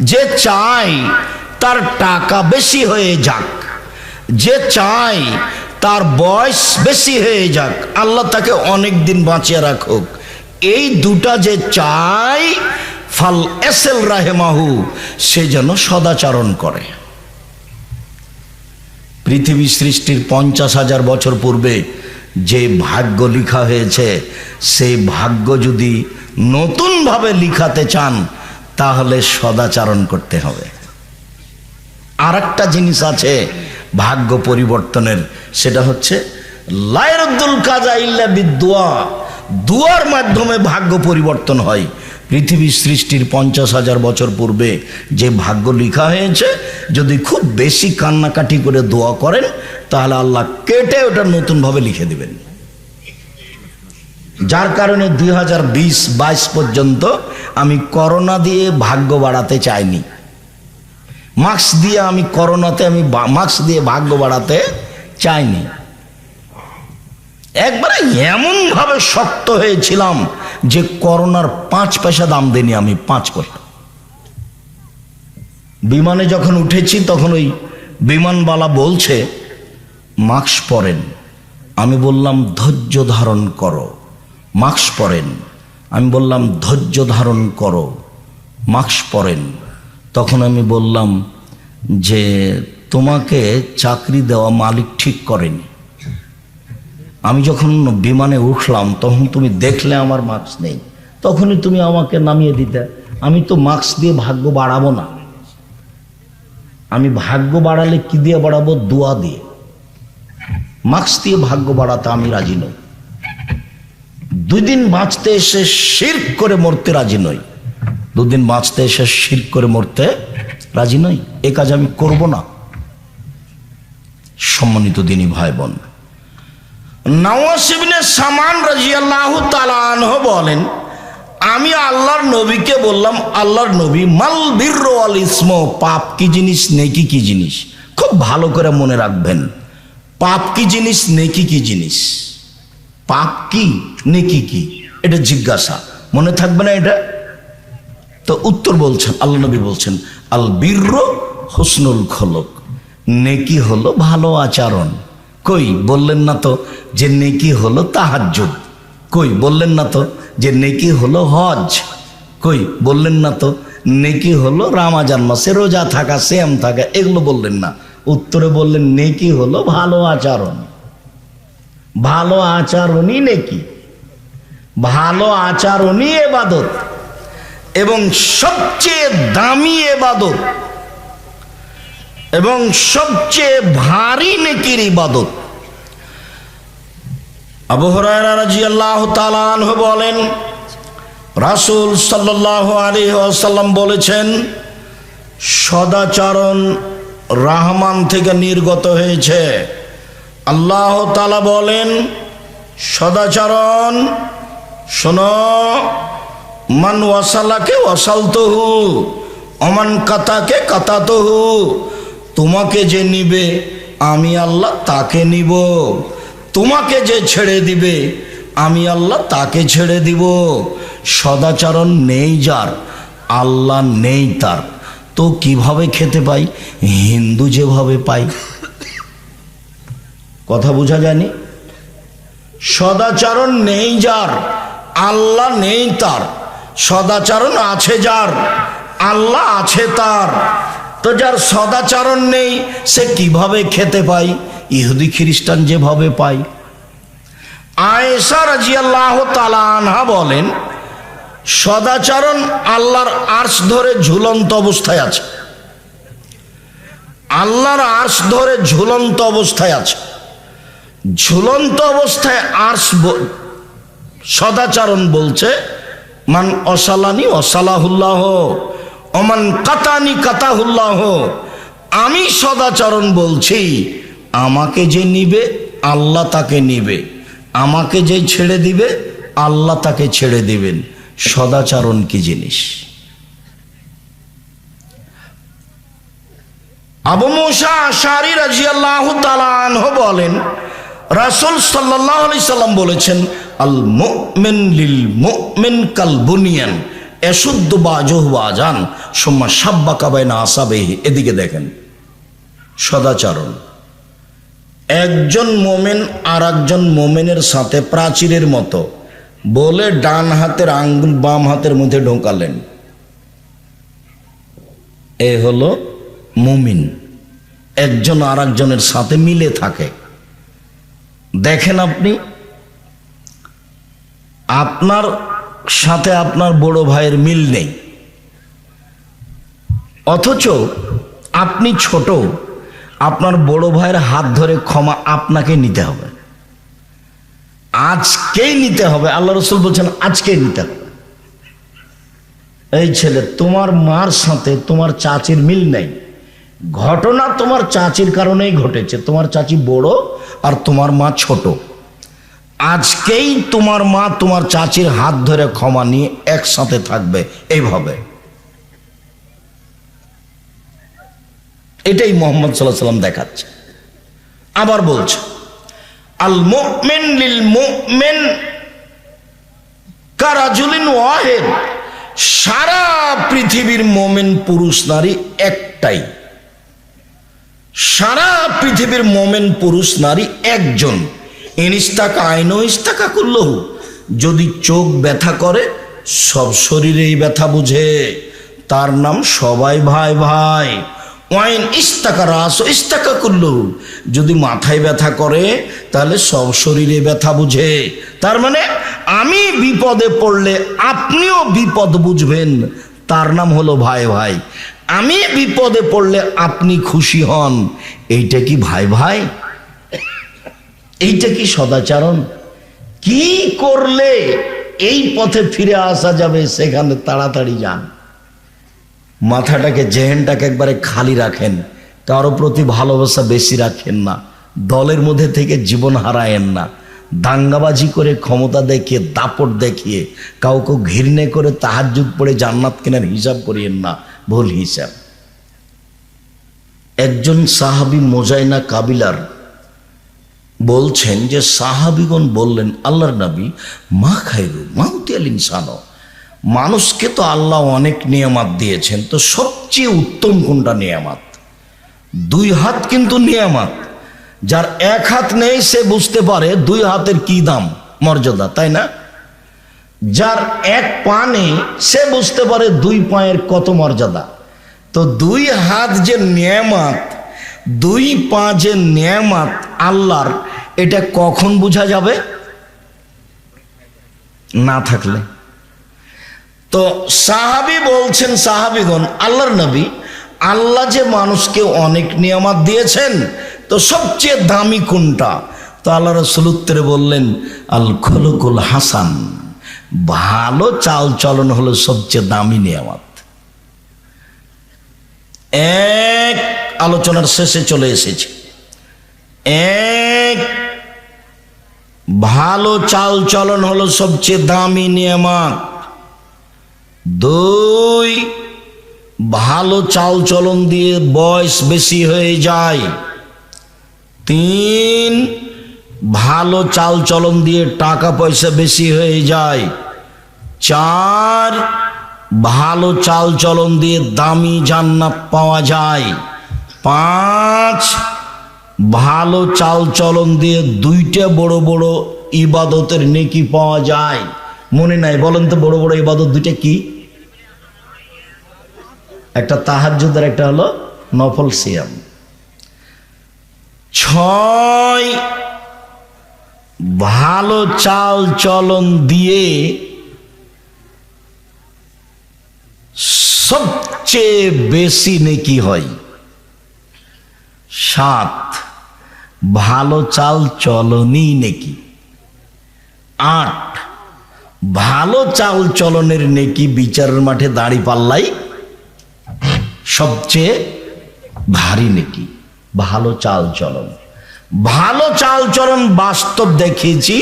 যে চায় তার টাকা বেশি হয়ে যাক, যে চায় তার বয়স বেশি হয়ে যাক, আল্লাহ তাকে অনেক দিন বাঁচিয়ে রাখুক, এই দুটা যে চায় ফাল এসেল রাহেমাহু, সে যেন সদাচরণ করে। পৃথিবী সৃষ্টির 50,000 বছর পূর্বে যে ভাগ্য লিখা হয়েছে, সেই ভাগ্য যদি নতুনভাবে লিখাতে চান তাহলে সদাচরণ করতে হবে। আর একটা জিনিস আছে ভাগ্য পরিবর্তনের, সেটা হচ্ছে লা ইয়ারুদ্দুল কাযা ইল্লা বিদুয়া, দুয়ার মাধ্যমে ভাগ্য পরিবর্তন হয়। পৃথিবী সৃষ্টির 50,000 বছর পূর্বে যে ভাগ্য লিখা হয়েছে, যদি খুব বেশি কান্নাকাটি করে দোয়া করেন তাহলে আল্লাহ কেটে ওটা নতুনভাবে লিখে দিবেন। যার কারণে 2020-22 পর্যন্ত আমি করোনা দিয়ে ভাগ্য বাড়াতে চাইনি, মাস্ক দিয়ে আমি করোনাতে আমি মাস্ক দিয়ে ভাগ্য বাড়াতে চাইনি। একবারে এমন ভাবে শক্ত হয়েছিলাম যে করোনার 5 পয়সা দাম দেনি আমি, 5 পয়সা। বিমানে যখন উঠেছি তখন ওই বিমানবালা বলছে মাস্ক পরেন, আমি বললাম ধৈর্য ধারণ করো, মাস্ক পরেন। আমি বললাম ধৈর্য ধারণ করো, মাস্ক পরেন। তখন আমি বললাম যে তোমাকে চাকরি দেওয়া মালিক ঠিক করেনি। আমি যখন বিমানে উঠলাম তখন তুমি দেখলে আমার মাস্ক নেই, তখনই তুমি আমাকে নামিয়ে দিতে। আমি তো মাস্ক দিয়ে ভাগ্য বাড়াবো না, আমি ভাগ্য বাড়ালে কি দিয়ে বাড়াবো? দোয়া দিয়ে। মাস্ক দিয়ে ভাগ্য বাড়াতে আমি রাজি নই। 2 দিন বাঁচতে এসে শিরক করে মরতে রাজি নই, 2 দিন বাঁচতে এসে শিরক করে মরতে রাজি নই। এ কাজ আমি করব না। সম্মানিত দিনী ভাই বোন, নওয়াস ইবনে সামান রাদিয়াল্লাহু তাআলা আনহু বলেন, আমি আল্লাহর নবীকে বললাম, আল্লাহর নবী, মাল বিররু ওয়াল ইসমু, পাপ কি জিনিস, নেকি কি জিনিস? খুব ভালো করে মনে রাখবেন, পাপ কি জিনিস, নেকি কি জিনিস? পাপ কি, নেকি কি, এটা জিজ্ঞাসা, মনে থাকবে না এটা? তো উত্তর বলছেন, আল্লাহ নবী বলছেন, আল বিররু হুসনুল খুলুক, নেকি হলো ভালো আচরণ। কই বললেন না তো যে নেকি হলো তাহাজ্জুদ, কই বললেন না তো যে নেকি হলো হজ, কই বললেন না তো নেকি হলো রমজান মাসে রোজা থাকা, সিয়াম থাকা, এগুলো বললেন না। উত্তরে বললেন নেকি হলো ভালো আচরণ। ভালো আচরণই নেকি, ভালো আচরণই ইবাদত, এবং সবচেয়ে দামি ইবাদত এবং সবচেয়ে ভারী নেকির ইবাদত। আবু হুরায়রা রাদিয়াল্লাহু তাআলা আনহু বলেন, রাসূল সাল্লাল্লাহু আলাইহি ওয়াসাল্লাম বলেছেন, সদাচরণ রহমান থেকে নির্গত হয়েছে। আল্লাহ তাআলা বলেন, সদাচরণ শোনো, মান ওয়াসালাকে ওয়াসালতুহু ওমান কাতাকে কাতাতুহু, তোমাকে যে নিবে আমি আল্লাহ তাকে নিব, তোমাকে যে ছেড়ে দিবে আমি আল্লাহ তাকে ছেড়ে দিব। সদাচরণ নেই যার, আল্লাহ নেই তার, তো কিভাবে খেতে পাই? হিন্দু যেভাবে পাই। কথা বোঝা যায়নি? সদাচরণ নেই যার, আল্লাহ নেই তার। সদাচরণ আছে যার, আল্লাহ আছে তার। তো যার সদাচরণ নেই সে কিভাবে খেতে পায়? ইহুদি খ্রিস্টান যেভাবে পায়। আয়েশা রাদিয়াল্লাহু তাআলা আনহা বলেন, সদাচরণ আল্লাহর আরশ ধরে ঝুলন্ত অবস্থায় আছে, আল্লাহর আরশ ধরে ঝুলন্ত অবস্থায় আছে। ঝুলন্ত অবস্থায় আরশ, সদাচরণ বলছে, মান অসালানি অসালাহুল্লাহ ওমান কাতানি কাতাহুল্লাহ, আমি সদাচরণ বলছি, আমাকে যে নিবে আল্লাহ তাকে নিবে, আমাকে যে ছেড়ে দিবে আল্লাহ তাকে ছেড়ে দিবেন। সদাচরণ কি জিনিস? আবু মুসা আশআরী রাদিয়াল্লাহু তাআলা আনহু বলেন, রাসূল সাল্লাল্লাহু আলাইহি সাল্লাম বলেছেন, আল মুমিন লিল মুমিন কাল বুনিয়ান, এশুদ্ধ বাজহ বাজান সোম্মা সাব্বা কাবাইনা আসাবেহি। এদিকে দেখেন সদাচরণ। একজন মোমেন আর একজন মোমেনের সাথে প্রাচীরের মতো বলে ডান হাতের আঙ্গুল বাম হাতের মধ্যে ঢোকালেন, এ হলো মুমিন, একজন আর একজনের সাথে মিলে থাকে। দেখেন আপনি আপনার সাথে আপনার বড় ভাইয়ের মিল নেই, অথচ আপনি ছোট, আপনার বড় ভাইয়ের হাত ধরে ক্ষমা আপনাকে নিতে হবে, আজকেই নিতে হবে। আল্লাহ রসুল বলছেন আজকেই নিতে হবে। এই ছেলে, তোমার মার সাথে তোমার চাচির মিল নেই, ঘটনা তোমার চাচির কারণেই ঘটেছে, তোমার চাচি বড় আর তোমার মা ছোট। আজকেই তোমার মা তোমার চাচির হাত ধরে ক্ষমা নিয়ে একসাথে থাকবে, এইভাবে। এটাই মুহাম্মদ সাল্লাল্লাহু আলাইহি ওয়াসাল্লাম দেখাচ্ছে। আবার বলছে আল মুমিন লিল মুমিন কারাজুলিন ওয়াহিদ। সারা পৃথিবীর মুমিন পুরুষ নারী একটাই, সারা পৃথিবীর মুমিন পুরুষ নারী একজন। ইনিস্তাকা আইনো ইস্তাকা কুল্লহু। যদি চোখ ব্যথা করে সব শরীরেই ব্যথা বুঝে, তার নাম সবাই ভাই ভাই। ওয়াইন ইস্তাকা রাস ইস্তাকা কুল্লহু। যদি মাথায় ব্যথা করে তাহলে সব শরীরে ব্যথা বুঝে। তার মানে আমি বিপদে পড়লে আপনিও বিপদ বুঝবেন, তার নাম হলো ভাই ভাই। আমি বিপদে পড়লে আপনি খুশি হন, এইটা কি ভাই ভাই? এইটা কি সদাচরণ? কি করলে এই পথে ফিরে আসা যাবে সেখানে তাড়াতাড়ি যান। মাথাটাকে, জেহেনটাকে একবারে খালি রাখেন, কারো প্রতি ভালোবাসা বেশি রাখেন না, দলের মধ্যে থেকে জীবন হারায়েন না, দাঙ্গাবাজি করে ক্ষমতা দেখিয়ে দাপট দেখিয়ে কাউকে ঘৃণে করে তাহাজ্জুদ পড়ে জান্নাত কেনার হিসাব করিয়েন না, ভুল হিসাব। একজন সাহাবী মোজাইনা কাবিলার বলছেন যে সাহাবীগণ বললেন আল্লাহর নবী মা খায়রু মাউতিয়াল ইনসানো, মানুষকে তো আল্লাহ অনেক নিয়ামত দিয়েছেন, তো সবচেয়ে উত্তম কোনটা নিয়ামত? দুই হাত কিন্তু নিয়ামত। যার এক হাত নেই সে বুঝতে পারে দুই হাতের কি দাম, মর্যাদা, তাই না? যার এক পা নেই সে বুঝতে পারে দুই পায়ের কত মর্যাদা। তো দুই হাত যে নিয়ামত, দুই পা যে নিয়ামত আল্লাহর, এটা কখন বোঝা যাবে? না থাকলে। তো সাহাবী বলছেন, সাহাবীগণ আল্লাহর নবী, আল্লাহ যে মানুষকে অনেক নিয়ামত দিয়েছেন, তো সবচেয়ে দামি কোনটা? তো আল্লাহ রাসূল উত্তরে বললেন আল খুলুকুল হাসান, ভালো চাল চলন হলো সবচেয়ে দামি নিয়ামত। এক, আলোচনার শেষে চলে এসেছে। এক, ভালো চাল চলন হলো সবচেয়ে দামি নিয়ামত। দুই, ভালো চাল চলন দিয়ে বয়স বেশি হয়ে যায়। তিন, ভালো চাল চলন দিয়ে টাকা পয়সা বেশি হয়ে যায়। চার, ভালো চাল চলন দিয়ে দামি জান্নাত পাওয়া যায়। পাঁচ, ভালো চাল চলন দিয়ে দুইটা বড় বড় ইবাদতের নেকি পাওয়া যায়। মনে নাই? বলেন তো বড় বড় ইবাদত দুইটা কি? একটা তাহাজ্জুদ আর একটা হলো নফল সিয়াম। ছয়, ভালো চাল চলন দিয়ে সবচেয়ে বেশি নেকি হয়। সাত, ভালো চাল চলনই নেকি। আট, ভালো চাল চলনের নেকি বিচারের মাঠে দাঁড়ি পাল্লাই সবচেয়ে ভারী নেকি। ভালো চাল চলন, ভালো চাল চলন বাস্তব দেখিয়েছি।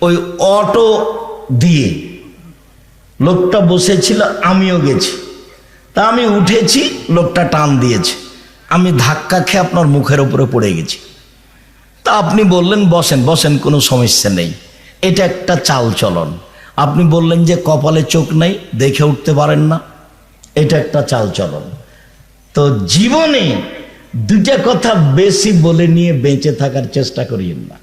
ওই অটো দিয়ে লোকটা বসেছিল, আমিও গেছি, তা আমি উঠেছি, লোকটা টান দিয়েছে, আমি ধাক্কা খেয়ে আপনার মুখের উপরে পড়ে গেছি। তা আপনি বললেন বসেন, বসেন, কোনো সমস্যা নেই। এটা একটা চাল চলন। আপনি বললেন যে কপালে চোখ নেই, দেখে উঠতে পারেন না, এটা একটা চালচলন। তো জীবনে দুইটা কথা বেশি বলে নিয়ে বেঁচে থাকার চেষ্টা করিয়েন না।